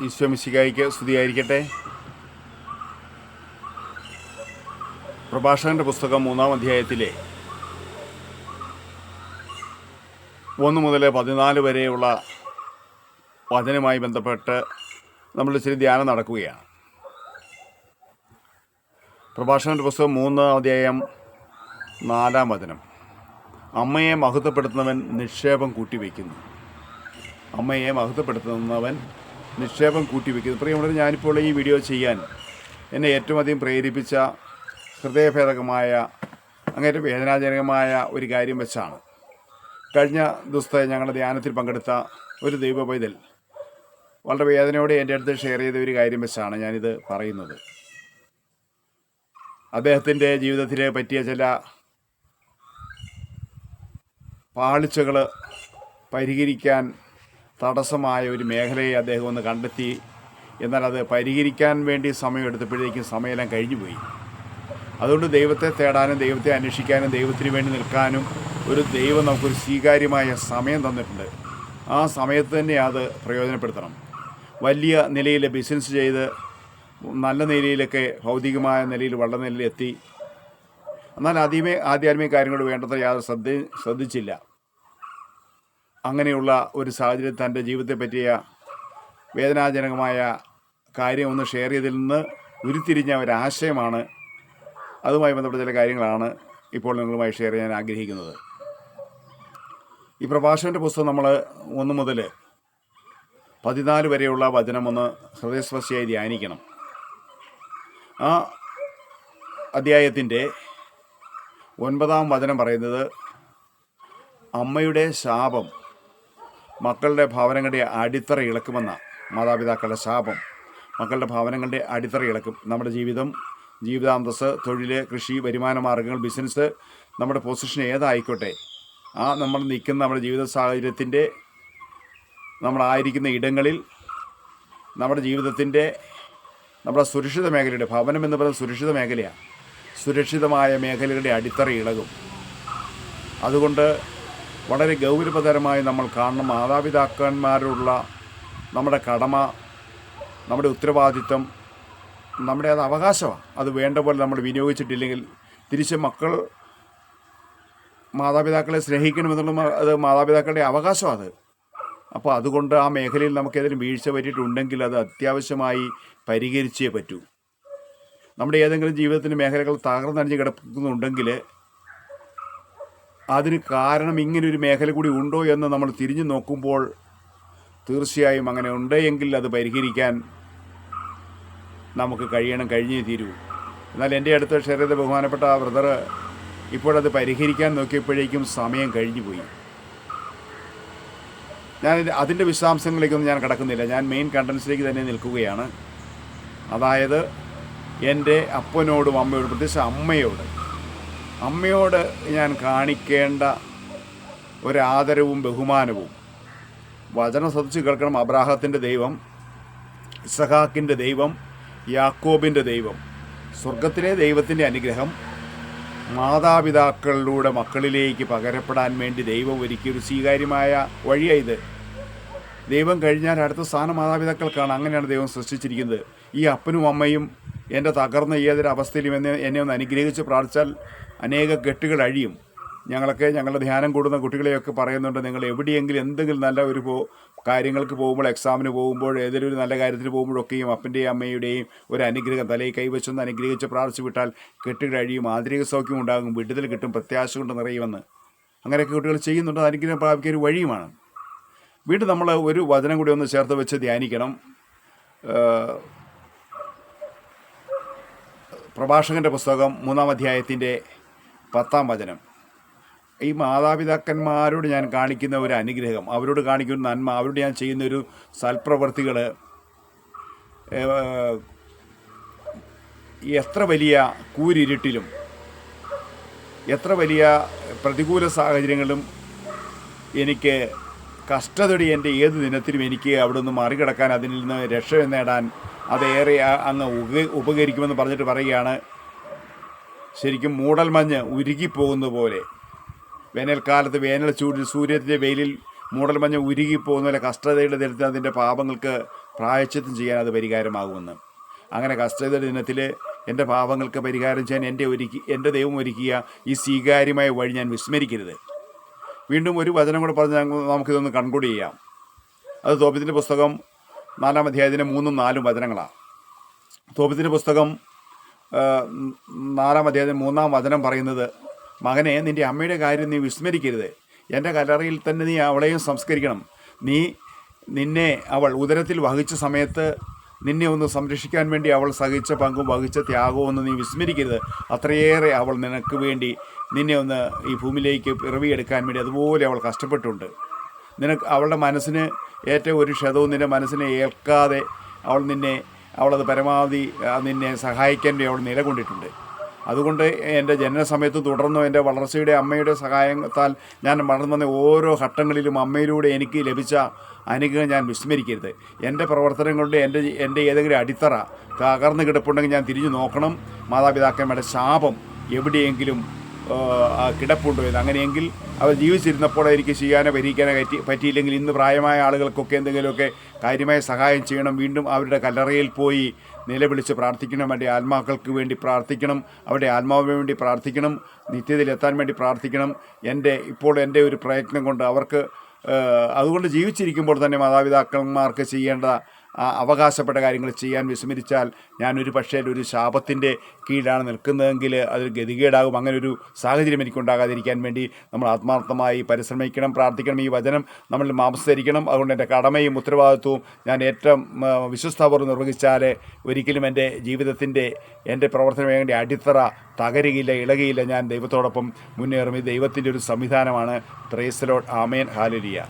ഈശോ മിശിഹായ്ക്ക് സ്തുതിയായിരിക്കട്ടെ. പ്രഭാഷകന്റെ പുസ്തകം 3-ാം അധ്യായത്തിലെ 1 മുതൽ 14 വരെയുള്ള വചനവുമായി ബന്ധപ്പെട്ട് നമ്മൾ ഇച്ചിരി ധ്യാനം നടക്കുകയാണ്. പ്രഭാഷകന്റെ പുസ്തകം 3-ാം അധ്യായം 4-ാം വചനം. അമ്മയെ മഹത്വപ്പെടുത്തുന്നവൻ നിക്ഷേപം കൂട്ടിവെക്കുന്നു. അമ്മയെ മഹത്വപ്പെടുത്തുന്നവൻ നിക്ഷേപം കൂട്ടിവെക്കുന്നു. പ്രിയമുള്ളവർ, ഞാനിപ്പോൾ ഈ വീഡിയോ ചെയ്യാൻ എന്നെ ഏറ്റവും അധികം പ്രേരിപ്പിച്ച ഹൃദയഭേദകമായ അങ്ങേറ്റം വേദനാജനകമായ ഒരു കാര്യം വെച്ചാണ്. കഴിഞ്ഞ ദിവസത്തെ ഞങ്ങളുടെ ധ്യാനത്തിൽ പങ്കെടുത്ത ഒരു ദൈവ പൈതൽ വളരെ വേദനയോടെ എൻ്റെ അടുത്ത് ഷെയർ ചെയ്ത ഒരു കാര്യം വെച്ചാണ് ഞാനിത് പറയുന്നത്. അദ്ദേഹത്തിൻ്റെ ജീവിതത്തിൽ പറ്റിയ ചില പാളിച്ചകൾ പരിഹരിക്കാൻ തടസ്സമായ ഒരു മേഖലയെ അദ്ദേഹം ഒന്ന് കണ്ടെത്തി. എന്നാൽ അത് പരിഹരിക്കാൻ വേണ്ടി സമയമെടുത്തപ്പോഴേക്കും സമയമെല്ലാം കഴിഞ്ഞുപോയി. അതുകൊണ്ട് ദൈവത്തെ തേടാനും ദൈവത്തെ അന്വേഷിക്കാനും ദൈവത്തിന് വേണ്ടി നിൽക്കാനും ഒരു ദൈവം നമുക്കൊരു സ്വീകാര്യമായ സമയം തന്നിട്ടുണ്ട്. ആ സമയത്ത് തന്നെ അത് പ്രയോജനപ്പെടുത്തണം. വലിയ നിലയിൽ ബിസിനസ് ചെയ്ത് നല്ല നിലയിലൊക്കെ ഭൗതികമായ നിലയിൽ വളരെ നിലയിലെത്തി. എന്നാൽ ആധ്യാത്മിക കാര്യങ്ങൾ വേണ്ടത്ര യാതൊരു ശ്രദ്ധിച്ചില്ല. അങ്ങനെയുള്ള ഒരു സാഹചര്യം തൻ്റെ ജീവിതത്തെ പറ്റിയ വേദനാജനകമായ കാര്യം ഒന്ന് ഷെയർ ചെയ്തതിൽ നിന്ന് ഉരുത്തിരിഞ്ഞ ഒരാശയമാണ്. അതുമായി ബന്ധപ്പെട്ട ചില കാര്യങ്ങളാണ് ഇപ്പോൾ നിങ്ങളുമായി ഷെയർ ചെയ്യാൻ ആഗ്രഹിക്കുന്നത്. ഈ പ്രഭാഷകൻ്റെ പുസ്തകം നമ്മൾ 1 മുതൽ 14 വരെയുള്ള വചനം ഒന്ന് ഹൃദയസ്പർശിയായി ധ്യാനിക്കണം. ആ അധ്യായത്തിൻ്റെ 9-ാം വചനം പറയുന്നത്, അമ്മയുടെ ശാപം മക്കളുടെ ഭവനങ്ങളുടെ അടിത്തറ ഇളക്കുമെന്ന. മാതാപിതാക്കളുടെ ശാപം മക്കളുടെ ഭവനങ്ങളുടെ അടിത്തറ ഇളക്കും. നമ്മുടെ ജീവിതാന്തസ്, തൊഴിൽ, കൃഷി, വരുമാന മാർഗ്ഗങ്ങൾ, ബിസിനസ്, നമ്മുടെ പൊസിഷൻ ഏതായിക്കോട്ടെ, നമ്മൾ നിൽക്കുന്ന നമ്മുടെ ജീവിത സാഹചര്യത്തിൻ്റെ, നമ്മളായിരിക്കുന്ന ഇടങ്ങളിൽ, നമ്മുടെ ജീവിതത്തിൻ്റെ, നമ്മുടെ സുരക്ഷിത മേഖലയുടെ, ഭവനം എന്ന് പറയുന്നത് സുരക്ഷിത മേഖലയാണ്. സുരക്ഷിതമായ മേഖലകളുടെ അടിത്തറ ഇളകും. അതുകൊണ്ട് വളരെ ഗൗരവതരമായി നമ്മൾ കാണണം. മാതാപിതാക്കന്മാരുള്ള നമ്മുടെ കടമ, നമ്മുടെ ഉത്തരവാദിത്വം, നമ്മുടെ അത് അവകാശമാണ്. അത് വേണ്ട പോലെ നമ്മൾ വിനിയോഗിച്ചിട്ടില്ലെങ്കിൽ തിരിച്ച് മക്കൾ മാതാപിതാക്കളെ സ്നേഹിക്കണമെന്നുള്ള അത് മാതാപിതാക്കളുടെ അവകാശമാണ്. അപ്പോൾ അതുകൊണ്ട് ആ മേഖലയിൽ നമുക്ക് ഏതെങ്കിലും വീഴ്ച പറ്റിയിട്ടുണ്ടെങ്കിൽ അത് അത്യാവശ്യമായി പരിഹരിച്ചേ പറ്റൂ. നമ്മുടെ ഏതെങ്കിലും ജീവിതത്തിൻ്റെ മേഖലകൾ തകർന്നടിഞ്ഞ് കിടക്കുന്നുണ്ടെങ്കിൽ അതിന് കാരണം ഇങ്ങനൊരു മേഖല കൂടി ഉണ്ടോ എന്ന് നമ്മൾ തിരിഞ്ഞു നോക്കുമ്പോൾ തീർച്ചയായും അങ്ങനെ ഉണ്ടെങ്കിൽ അത് പരിഹരിക്കാൻ നമുക്ക് കഴിഞ്ഞേ തീരൂ. എന്നാൽ എൻ്റെ അടുത്ത ഷെയർ ചെയ്ത ബഹുമാനപ്പെട്ട ആ ബ്രദർ ഇപ്പോഴത് പരിഹരിക്കാൻ നോക്കിയപ്പോഴേക്കും സമയം കഴിഞ്ഞു പോയി. ഞാൻ അതിൻ്റെ വിശദാംശങ്ങളിലേക്കൊന്നും ഞാൻ കടക്കുന്നില്ല. ഞാൻ മെയിൻ കണ്ടൻസിലേക്ക് തന്നെ നിൽക്കുകയാണ്. അതായത് എൻ്റെ അപ്പനോടും അമ്മയോടും, പ്രത്യേകിച്ച് അമ്മയോട് ഞാൻ കാണിക്കേണ്ട ഒരാദരവും ബഹുമാനവും. വചനം ശ്രദ്ധിച്ച് കേൾക്കണം. അബ്രാഹത്തിൻ്റെ ദൈവം, ഇസഹാക്കിൻ്റെ ദൈവം, യാക്കോബിൻ്റെ ദൈവം, സ്വർഗത്തിലെ ദൈവത്തിൻ്റെ അനുഗ്രഹം മാതാപിതാക്കളിലൂടെ മക്കളിലേക്ക് പകരപ്പെടാൻ വേണ്ടി ദൈവം ഒരുക്കിയൊരു സ്വീകാര്യമായ വഴിയായത്. ദൈവം കഴിഞ്ഞാൽ അടുത്ത സ്ഥാനം മാതാപിതാക്കൾക്കാണ്. അങ്ങനെയാണ് ദൈവം സൃഷ്ടിച്ചിരിക്കുന്നത്. ഈ അപ്പനും അമ്മയും എൻ്റെ തകർന്ന ഏതൊരു അവസ്ഥയിലും എന്നെ ഒന്ന് അനുഗ്രഹിച്ച് പ്രാർത്ഥിച്ചാൽ അനേക കെട്ടുകൾ അഴിയും. ഞങ്ങളുടെ ധ്യാനം കൂടുന്ന കുട്ടികളെയൊക്കെ പറയുന്നുണ്ട്, നിങ്ങൾ എവിടെയെങ്കിലും എന്തെങ്കിലും നല്ല ഒരു കാര്യങ്ങൾക്ക് പോകുമ്പോൾ, എക്സാമിന് പോകുമ്പോൾ, ഏതൊരു ഒരു നല്ല കാര്യത്തിന് പോകുമ്പോഴൊക്കെയും അപ്പൻ്റെയും അമ്മയുടെയും ഒരു അനുഗ്രഹം തലയിൽ കൈവച്ചൊന്ന് അനുഗ്രഹിച്ച് പ്രാർത്ഥിച്ചു വിട്ടാൽ കെട്ടുകൾ അഴിയും, ആന്തരിക സൗഖ്യം ഉണ്ടാകും, വിടുതൽ കിട്ടും, പ്രത്യാശ കൊണ്ട് നിറയുമെന്ന്. അങ്ങനെയൊക്കെ കുട്ടികൾ ചെയ്യുന്നുണ്ട്. അനുഗ്രഹം പ്രാപിക്കുക ഒരു വഴിയുമാണ്. വീണ്ടും നമ്മൾ ഒരു വചനം കൂടി ഒന്ന് ചേർത്ത് വെച്ച് ധ്യാനിക്കണം. പ്രഭാഷകൻ്റെ പുസ്തകം 3-ാം അധ്യായത്തിൻ്റെ 10-ാം വചനം. ഈ മാതാപിതാക്കന്മാരോട് ഞാൻ കാണിക്കുന്ന ഒരു അനുഗ്രഹം, അവരോട് കാണിക്കുന്ന നന്മ, അവരോട് ഞാൻ ചെയ്യുന്നൊരു സൽപ്രവൃത്തികൾ എത്ര വലിയ കൂരിരുട്ടിലും എത്ര വലിയ പ്രതികൂല സാഹചര്യങ്ങളിലും എനിക്ക് കഷ്ടതയുടെ എൻ്റെ ഏത് ദിനത്തിലും എനിക്ക് അവിടെ നിന്ന് മറികടക്കാൻ, അതിൽ നിന്ന് രക്ഷ നേടാൻ അതേറെ അങ്ങ് ഉപകരിക്കുമെന്ന് പറഞ്ഞിട്ട് പറയുകയാണ്. ശരിക്കും മൂടൽമഞ്ഞ് ഉരുകിപ്പോകുന്ന പോലെ, വേനൽക്കാലത്ത് വേനൽ ചൂടിൽ സൂര്യത്തിൻ്റെ വെയിലിൽ മൂടൽമഞ്ഞ് ഉരുകിപ്പോകുന്ന പോലെ കഷ്ടതയുടെ ദിനത്തിൽ അതിൻ്റെ പാപങ്ങൾക്ക് പ്രായശ്ചിത്തം ചെയ്യാൻ അത് പരിഹാരമാകുമെന്ന്. അങ്ങനെ കഷ്ടത ദിനത്തിൽ എൻ്റെ പാപങ്ങൾക്ക് പരിഹാരം ചെയ്യാൻ എൻ്റെ ദൈവം ഒരുക്കിയ ഈ സ്വീകാര്യമായ വഴി ഞാൻ വിസ്മരിക്കരുത്. വീണ്ടും ഒരു വചനം കൂടെ പറഞ്ഞ് നമുക്കിതൊന്ന് കൺക്ലൂഡ് ചെയ്യാം. അത് തോബിത്തിൻ്റെ പുസ്തകം 4-ാം അധ്യായത്തിൻ്റെ 3-4 വചനങ്ങളാണ്. തോബിത്തിൻ്റെ പുസ്തകം 4-ാം അധ്യായത്തിന് 3-ാം വചനം പറയുന്നത്, മകനെ, നിൻ്റെ അമ്മയുടെ കാര്യം നീ വിസ്മരിക്കരുത്. എൻ്റെ കല്ലറയിൽ തന്നെ നീ അവളെയും സംസ്കരിക്കണം. നിന്നെ അവൾ ഉദരത്തിൽ വഹിച്ച സമയത്ത് നിന്നെ ഒന്ന് സംരക്ഷിക്കാൻ വേണ്ടി അവൾ സഹിച്ച പങ്കും വഹിച്ച ത്യാഗവും ഒന്ന് നീ വിസ്മരിക്കരുത്. അത്രയേറെ അവൾ നിനക്ക് വേണ്ടി നിന്നെ ഒന്ന് ഈ ഭൂമിയിലേക്ക് പിറവിയെടുക്കാൻ വേണ്ടി അതുപോലെ അവൾ കഷ്ടപ്പെട്ടുണ്ട്. അവളുടെ മനസ്സിന് ഏറ്റവും ഒരു ക്ഷതവും നിൻ്റെ മനസ്സിനെ ഏൽക്കാതെ അവളത് പരമാവധി നിന്നെ സഹായിക്കാൻ വേണ്ടി അവൾ നിലകൊണ്ടിട്ടുണ്ട്. അതുകൊണ്ട് എൻ്റെ ജനന സമയത്ത് തുടർന്നും എൻ്റെ വളർച്ചയുടെ അമ്മയുടെ സഹായത്താൽ ഞാൻ വളർന്നു വന്ന ഓരോ ഘട്ടങ്ങളിലും അമ്മയിലൂടെ എനിക്ക് ലഭിച്ച അനുഗ്രഹം ഞാൻ വിസ്മരിക്കരുത്. എൻ്റെ പ്രവർത്തനങ്ങളുടെ എൻ്റെ ഏതെങ്കിലും അടിത്തറ തകർന്ന് കിടപ്പുണ്ടെങ്കിൽ ഞാൻ തിരിഞ്ഞു നോക്കണം. മാതാപിതാക്കന്മാരുടെ ശാപം എവിടെയെങ്കിലും കിടപ്പുണ്ടോ എന്ന്. അങ്ങനെയെങ്കിൽ അവർ ജീവിച്ചിരുന്നപ്പോൾ എനിക്ക് ചെയ്യാനോ പരിഹരിക്കാനോ പറ്റിയില്ലെങ്കിൽ ഇന്ന് പ്രായമായ ആളുകൾക്കൊക്കെ എന്തെങ്കിലുമൊക്കെ കാര്യമായ സഹായം ചെയ്യണം. വീണ്ടും അവരുടെ കല്ലറയിൽ പോയി നിലവിളിച്ച് പ്രാർത്ഥിക്കണം. അവരുടെ ആത്മാക്കൾക്ക് വേണ്ടി പ്രാർത്ഥിക്കണം. അവരുടെ ആത്മാവിന് വേണ്ടി പ്രാർത്ഥിക്കണം. നിത്യതയിലെത്താൻ വേണ്ടി പ്രാർത്ഥിക്കണം. ഇപ്പോൾ എൻ്റെ ഒരു പ്രയത്നം കൊണ്ട് അവർക്ക് അതുകൊണ്ട് ജീവിച്ചിരിക്കുമ്പോൾ തന്നെ മാതാപിതാക്കന്മാർക്ക് ചെയ്യേണ്ട അവകാശപ്പെട്ട കാര്യങ്ങൾ ചെയ്യാൻ വിസ്മരിച്ചാൽ ഞാനൊരു പക്ഷേ ഒരു ശാപത്തിൻ്റെ കീഴിലാണ് നിൽക്കുന്നതെങ്കിൽ അതൊരു ഗതികേടാകും. അങ്ങനെ ഒരു സാഹചര്യം എനിക്കുണ്ടാകാതിരിക്കാൻ വേണ്ടി നമ്മൾ ആത്മാർത്ഥമായി പരിശ്രമിക്കണം, പ്രാർത്ഥിക്കണം. ഈ വചനം നമ്മൾ മാംസരിക്കണം. അതുകൊണ്ട് എൻ്റെ കടമയും ഉത്തരവാദിത്വവും ഞാൻ ഏറ്റവും വിശ്വസ്തപൂർവ്വം നിർവഹിച്ചാൽ ഒരിക്കലും എൻ്റെ ജീവിതത്തിൻ്റെ എൻ്റെ പ്രവർത്തനം വേണ്ടി അടിത്തറ തകരുകയില്ല, ഇളകിയില്ല. ഞാൻ ദൈവത്തോടൊപ്പം മുന്നേറും. ഇത് ദൈവത്തിൻ്റെ ഒരു സംവിധാനമാണ്. Praise the Lord. Amen. Hallelujah.